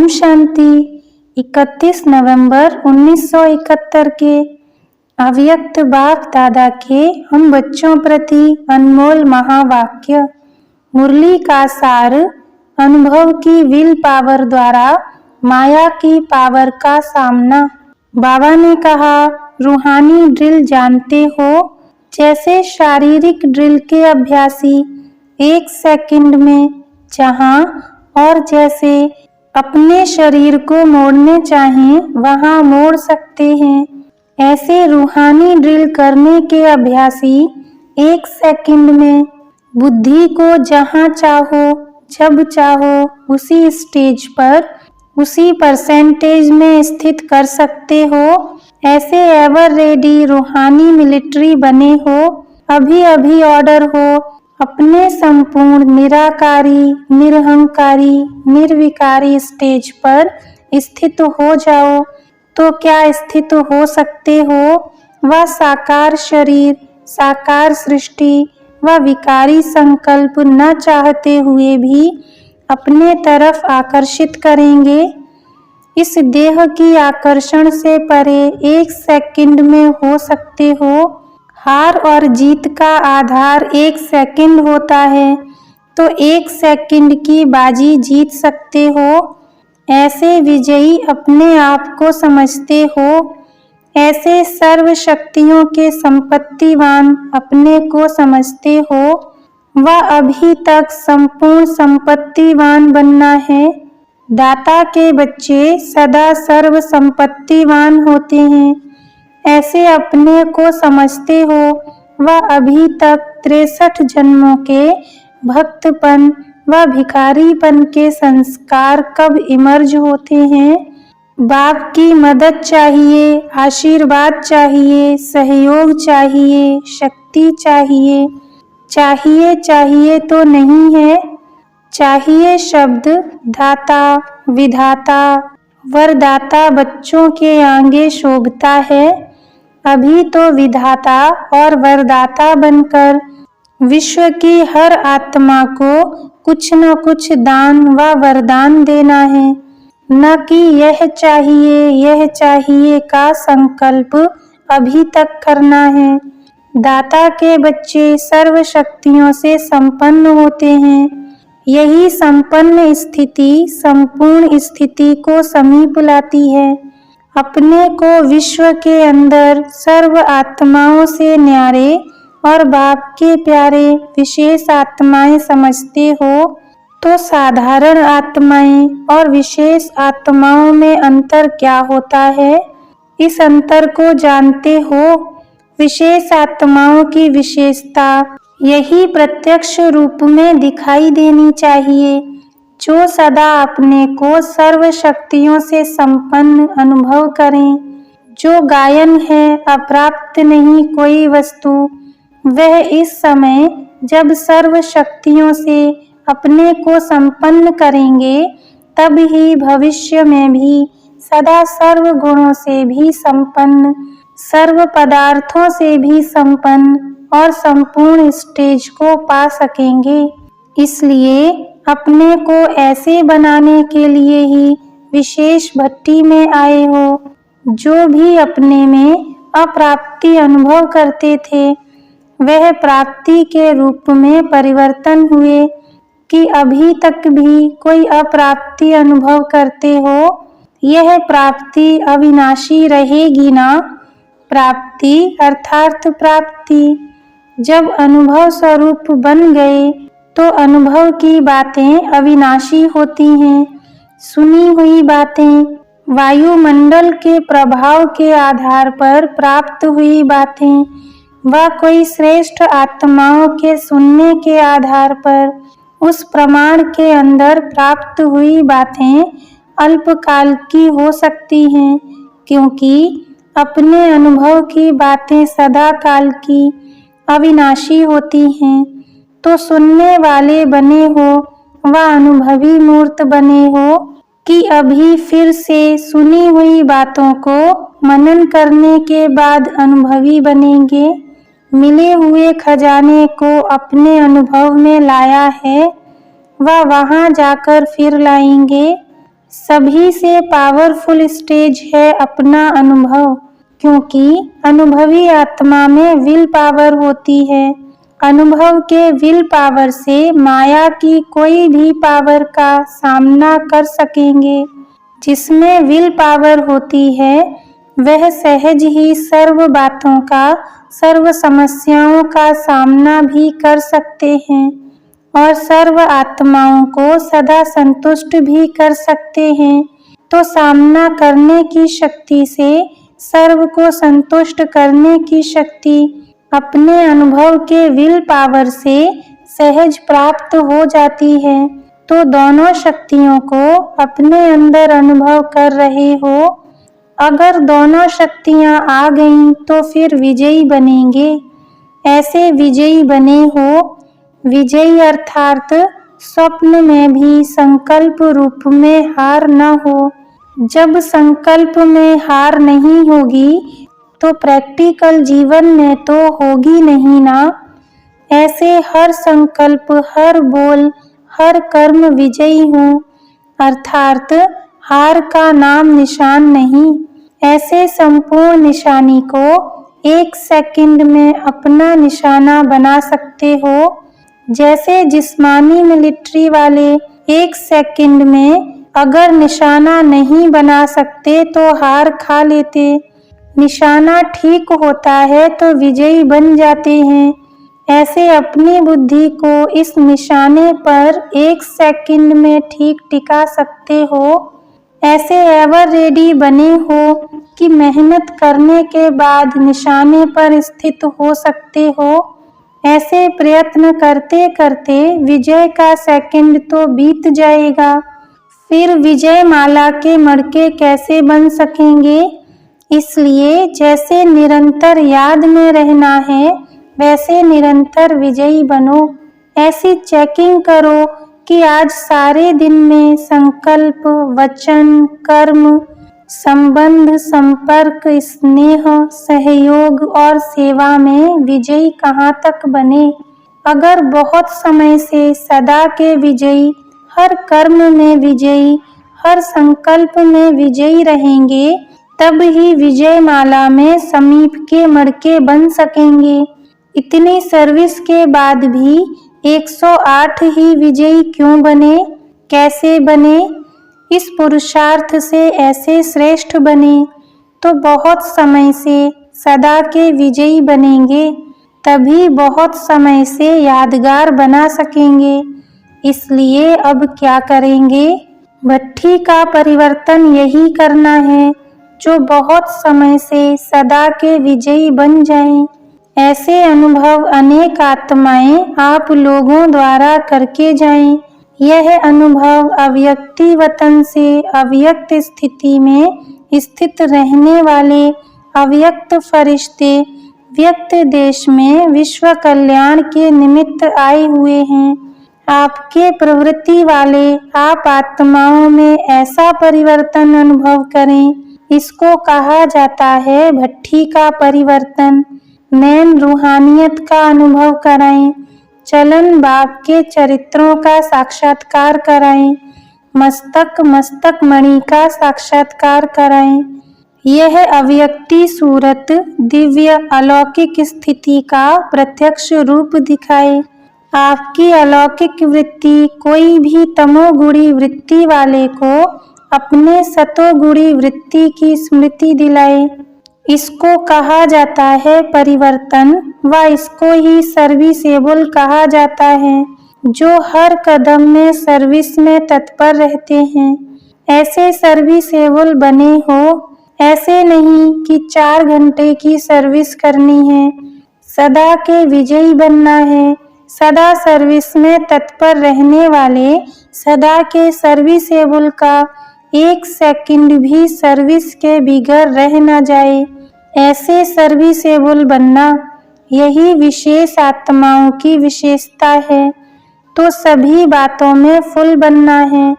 ओम शांति। 31 नवंबर 1971 के अव्यक्त बाप दादा के हम बच्चों प्रति अनमोल महावाक्य। मुरली का सार, अनुभव की विल पावर द्वारा माया की पावर का सामना। बाबा ने कहा, रूहानी ड्रिल जानते हो? जैसे शारीरिक ड्रिल के अभ्यासी 1 सेकंड में जहां और जैसे अपने शरीर को मोड़ने चाहें वहां मोड़ सकते हैं, ऐसे रूहानी ड्रिल करने के अभ्यासी 1 सेकंड में बुद्धि को जहां चाहो जब चाहो उसी स्टेज पर, उसी परसेंटेज में स्थित कर सकते हो। ऐसे एवर रेडी रूहानी मिलिट्री बने हो। अभी अभी ऑर्डर हो, अपने संपूर्ण निराकारी, निरहंकारी, निर्विकारी स्टेज पर स्थित हो जाओ। तो क्या स्थित हो सकते हो? वह साकार शरीर, साकार सृष्टि व विकारी संकल्प न चाहते हुए भी अपने तरफ आकर्षित करेंगे। इस देह की आकर्षण से परे 1 सेकंड में हो सकते हो। हार और जीत का आधार 1 सेकंड होता है, तो 1 सेकंड की बाजी जीत सकते हो। ऐसे विजयी अपने आप को समझते हो। ऐसे सर्व शक्तियों के संपत्तिवान अपने को समझते हो। वह अभी तक संपूर्ण संपत्तिवान बनना है। दाता के बच्चे सदा सर्व संपत्तिवान होते हैं। ऐसे अपने को समझते हो। वह अभी तक 63 जन्मों के भक्तपन व भिखारीपन के संस्कार कब इमर्ज होते हैं। बाप की मदद चाहिए, आशीर्वाद चाहिए, सहयोग चाहिए, शक्ति चाहिए। चाहिए चाहिए तो नहीं है। चाहिए शब्द दाता, विधाता, वरदाता बच्चों के आगे शोभता है। अभी तो विधाता और वरदाता बनकर विश्व की हर आत्मा को कुछ न कुछ दान व वरदान देना है, न कि यह चाहिए का संकल्प अभी तक करना है। दाता के बच्चे सर्व शक्तियों से संपन्न होते हैं। यही संपन्न स्थिति संपूर्ण स्थिति को समीप लाती है। अपने को विश्व के अंदर सर्व आत्माओं से न्यारे और बाप के प्यारे विशेष आत्माएं समझते हो, तो साधारण आत्माएं और विशेष आत्माओं में अंतर क्या होता है? इस अंतर को जानते हो? विशेष आत्माओं की विशेषता यही प्रत्यक्ष रूप में दिखाई देनी चाहिए, जो सदा अपने को सर्व शक्तियों से संपन्न अनुभव करें। जो गायन है, अप्राप्त नहीं कोई वस्तु, वह इस समय जब सर्व शक्तियों से अपने को संपन्न करेंगे, तब ही भविष्य में भी सदा सर्व गुणों से भी संपन्न, सर्व पदार्थों से भी संपन्न और संपूर्ण स्टेज को पा सकेंगे। इसलिए अपने को ऐसे बनाने के लिए ही विशेष भट्टी में आए हो। जो भी अपने में अप्राप्ति अनुभव करते थे, वह प्राप्ति के रूप में परिवर्तन हुए। कि अभी तक भी कोई अप्राप्ति अनुभव करते हो, यह प्राप्ति अविनाशी रहेगी ना। प्राप्ति अर्थात प्राप्ति जब अनुभव स्वरूप बन गए, तो अनुभव की बातें अविनाशी होती हैं। सुनी हुई बातें, वायुमंडल के प्रभाव के आधार पर प्राप्त हुई बातें, व कोई श्रेष्ठ आत्माओं के सुनने के आधार पर उस प्रमाण के अंदर प्राप्त हुई बातें अल्पकाल की हो सकती हैं, क्योंकि अपने अनुभव की बातें सदा काल की अविनाशी होती हैं। तो सुनने वाले बने हो व अनुभवी मूर्त बने हो कि अभी फिर से सुनी हुई बातों को मनन करने के बाद अनुभवी बनेंगे। मिले हुए खजाने को अपने अनुभव में लाया है, वह वहां जाकर फिर लाएंगे। सभी से पावरफुल स्टेज है अपना अनुभव, क्योंकि अनुभवी आत्मा में विल पावर होती है। अनुभव के विल पावर से माया की कोई भी पावर का सामना कर सकेंगे। जिसमें विल पावर होती है वह सहज ही सर्व बातों का, सर्व समस्याओं का सामना भी कर सकते हैं और सर्व आत्माओं को सदा संतुष्ट भी कर सकते हैं। तो सामना करने की शक्ति से, सर्व को संतुष्ट करने की शक्ति अपने अनुभव के विल पावर से सहज प्राप्त हो जाती है। तो दोनों शक्तियों को अपने अंदर अनुभव कर रहे हो। अगर दोनों शक्तियां आ गईं तो फिर विजयी बनेंगे। ऐसे विजयी बने हो। विजयी अर्थात स्वप्न में भी संकल्प रूप में हार न हो। जब संकल्प में हार नहीं होगी तो प्रैक्टिकल जीवन में तो होगी नहीं ना। ऐसे हर संकल्प, हर बोल, हर कर्म विजयी हो, अर्थात हार का नाम निशान नहीं। ऐसे संपूर्ण निशानी को 1 सेकंड में अपना निशाना बना सकते हो। जैसे जिस्मानी मिलिट्री वाले 1 सेकंड में अगर निशाना नहीं बना सकते तो हार खा लेते। निशाना ठीक होता है तो विजयी बन जाते हैं। ऐसे अपनी बुद्धि को इस निशाने पर 1 सेकंड में ठीक टिका सकते हो। ऐसे एवर रेडी बने हो कि मेहनत करने के बाद निशाने पर स्थित हो सकते हो। ऐसे प्रयत्न करते करते विजय का सेकंड तो बीत जाएगा। फिर विजय माला के मड़के कैसे बन सकेंगे? इसलिए जैसे निरंतर याद में रहना है वैसे निरंतर विजयी बनो। ऐसी चेकिंग करो कि आज सारे दिन में संकल्प, वचन, कर्म, संबंध, संपर्क, स्नेह, सहयोग और सेवा में विजयी कहाँ तक बने। अगर बहुत समय से सदा के विजयी, हर कर्म में विजयी, हर संकल्प में विजयी रहेंगे तब ही विजय माला में समीप के मड़के बन सकेंगे। इतनी सर्विस के बाद भी 108 ही विजयी क्यों बने? कैसे बने? इस पुरुषार्थ से ऐसे श्रेष्ठ बने तो बहुत समय से सदा के विजयी बनेंगे, तभी बहुत समय से यादगार बना सकेंगे। इसलिए अब क्या करेंगे? भट्ठी का परिवर्तन यही करना है जो बहुत समय से सदा के विजयी बन जाएं। ऐसे अनुभव अनेक आत्माएं आप लोगों द्वारा करके जाएं। यह अनुभव अव्यक्ति वतन से अव्यक्त स्थिति में स्थित रहने वाले अव्यक्त फरिश्ते व्यक्त देश में विश्व कल्याण के निमित्त आए हुए हैं। आपके प्रवृत्ति वाले आप आत्माओं में ऐसा परिवर्तन अनुभव करें। इसको कहा जाता है भट्ठी का परिवर्तन। नैन रूहानियत का अनुभव कराएं। चलन बाप के चरित्रों का साक्षात्कार कराएं। मस्तक मस्तक मणि का साक्षात्कार कराएं। यह अव्यक्ति सूरत दिव्य अलौकिक स्थिति का प्रत्यक्ष रूप दिखाए। आपकी अलौकिक वृत्ति कोई भी तमोगुणी वृत्ति वाले को अपने सतोगुणी वृत्ति की स्मृति दिलाए। इसको कहा जाता है परिवर्तन व इसको ही सर्विसेबल कहा जाता है, जो हर कदम में सर्विस में तत्पर रहते हैं। ऐसे सर्विसेबल बने हो। ऐसे नहीं कि 4 घंटे की सर्विस करनी है। सदा के विजयी बनना है। सदा सर्विस में तत्पर रहने वाले, सदा के सर्विसेबल का 1 सेकंड भी सर्विस के बिगड़ रह न जाए। ऐसे सर्विसेबल बनना, यही विशेष आत्माओं की विशेषता है। तो सभी बातों में फुल बनना है।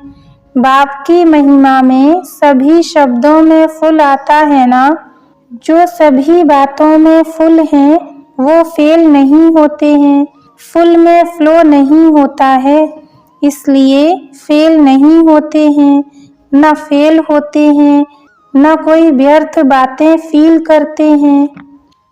बाप की महिमा में सभी शब्दों में फुल आता है ना। जो सभी बातों में फुल हैं वो फेल नहीं होते हैं। फुल में फ्लो नहीं होता है, इसलिए फेल नहीं होते हैं। न फेल होते हैं, न कोई व्यर्थ बातें फील करते हैं।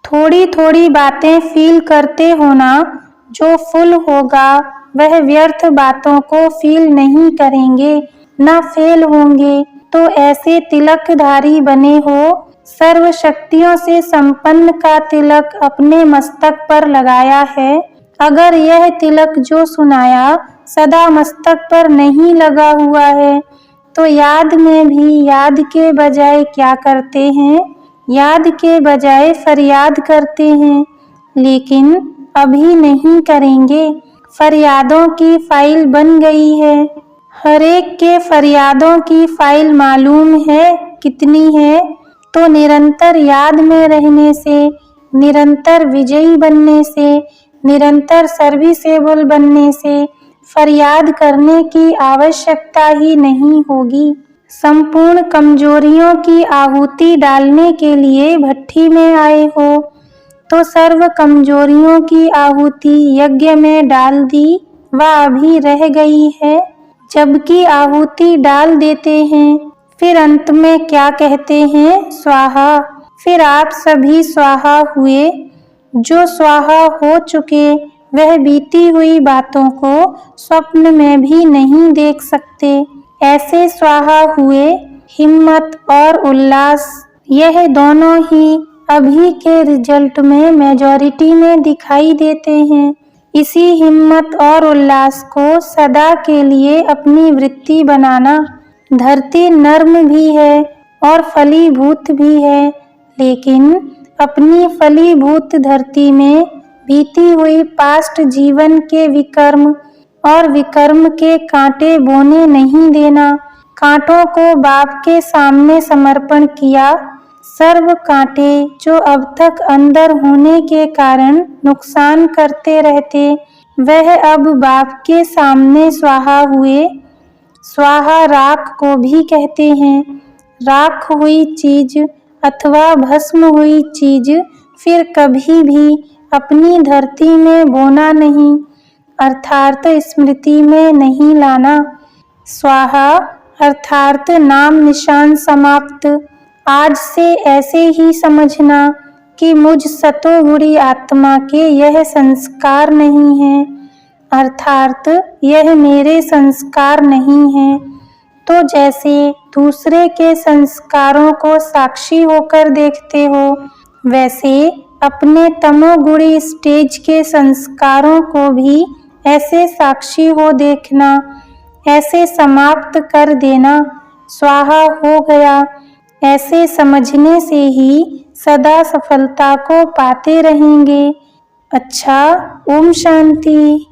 थोड़ी थोड़ी बातें फील करते हो ना, जो फुल होगा वह व्यर्थ बातों को फील नहीं करेंगे, न फेल होंगे। तो ऐसे तिलकधारी बने हो, सर्व शक्तियों से संपन्न का तिलक अपने मस्तक पर लगाया है। अगर यह तिलक जो सुनाया सदा मस्तक पर नहीं लगा हुआ है, तो याद में भी याद के बजाय क्या करते हैं? याद के बजाय फरियाद करते हैं। लेकिन अभी नहीं करेंगे। फरियादों की फाइल बन गई है। हर एक के फरियादों की फाइल मालूम है कितनी है। तो निरंतर याद में रहने से, निरंतर विजयी बनने से, निरंतर सर्विसेबल बनने से फरियाद करने की आवश्यकता ही नहीं होगी। संपूर्ण कमजोरियों की आहुति डालने के लिए भट्ठी में आए हो, तो सर्व कमजोरियों की आहुति यज्ञ में डाल दी व अभी रह गई है। जबकि आहुति डाल देते हैं, फिर अंत में क्या कहते हैं? स्वाहा। फिर आप सभी स्वाहा हुए। जो स्वाहा हो चुके वह बीती हुई बातों को स्वप्न में भी नहीं देख सकते। ऐसे स्वाहा हुए। हिम्मत और उल्लास, यह दोनों ही अभी के रिजल्ट में मेजॉरिटी में दिखाई देते हैं। इसी हिम्मत और उल्लास को सदा के लिए अपनी वृत्ति बनाना। धरती नर्म भी है और फलीभूत भी है, लेकिन अपनी फलीभूत धरती में बीती हुई पास्ट जीवन के विकर्म और विकर्म के कांटे बोने नहीं देना। कांटों को बाप के सामने समर्पण किया। सर्व कांटे जो अब तक अंदर होने के कारण नुकसान करते रहते, वह अब बाप के सामने स्वाहा हुए। स्वाहा राख को भी कहते हैं। राख हुई चीज अथवा भस्म हुई चीज फिर कभी भी अपनी धरती में बोना नहीं, अर्थात स्मृति में नहीं लाना। स्वाहा अर्थात नाम निशान समाप्त। आज से ऐसे ही समझना कि मुझ सतोगुणी आत्मा के यह संस्कार नहीं है, अर्थात यह मेरे संस्कार नहीं है। तो जैसे दूसरे के संस्कारों को साक्षी होकर देखते हो, वैसे अपने तमोगुणी स्टेज के संस्कारों को भी ऐसे साक्षी हो देखना, ऐसे समाप्त कर देना। स्वाहा हो गया। ऐसे समझने से ही सदा सफलता को पाते रहेंगे। अच्छा, ओम शांति।